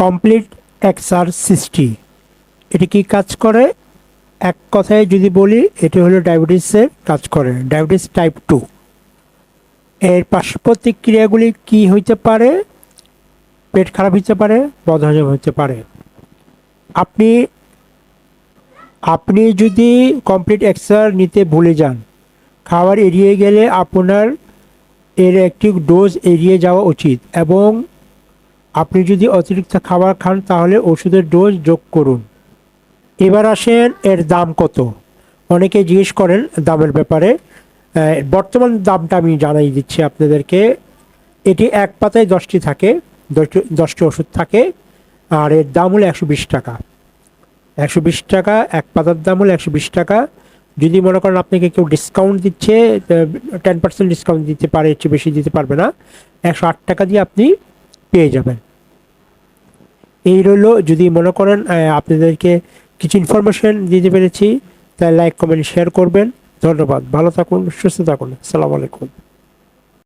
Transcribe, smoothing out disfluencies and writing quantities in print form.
Complete XR60 এটি কি কাজ করে? এক কথায় যদি বলি, এটি হলো ডায়াবেটিসের কাজ করে, ডায়াবেটিস টাইপ 2। এর পার্শ্ব প্রতিক্রিয়াগুলি কী হইতে পারে? পেট খারাপ হতে পারে, বদহজম হতে পারে। আপনি যদি কমপ্লিট XR নিতে ভুলে যান, খাবার এড়িয়ে গেলে আপনার এর একটি ডোজ এড়িয়ে যাওয়া উচিত, এবং আপনি যদি অতিরিক্ত খাবার খান তাহলে ওষুধের ডোজ যোগ করুন। এবার আসেন এর দাম কত। অনেকে জিজ্ঞেস করেন দামের ব্যাপারে। বর্তমান দামটা আমি জানাই দিচ্ছি আপনাদেরকে। এটি এক পাতায় 10টি থাকে, 10টি ওষুধ থাকে, আর এর দাম হলো 120 টাকা। 120 টাকা, এক পাতার দাম হলো 120 টাকা। যদি মনে করেন আপনাকে কেউ ডিসকাউন্ট দিচ্ছে, 10% ডিসকাউন্ট দিতে পারে, একটু বেশি দিতে পারবে না, 108 টাকা দিয়ে আপনি পেয়ে যাবেন। এই রইল। যদি মনে করেন আপনাদেরকে কিছু ইনফরমেশন দিতে পেরেছি, তাই লাইক, কমেন্ট, শেয়ার করবেন। ধন্যবাদ। ভালো থাকুন, সুস্থ থাকুন। আসসালামু আলাইকুম।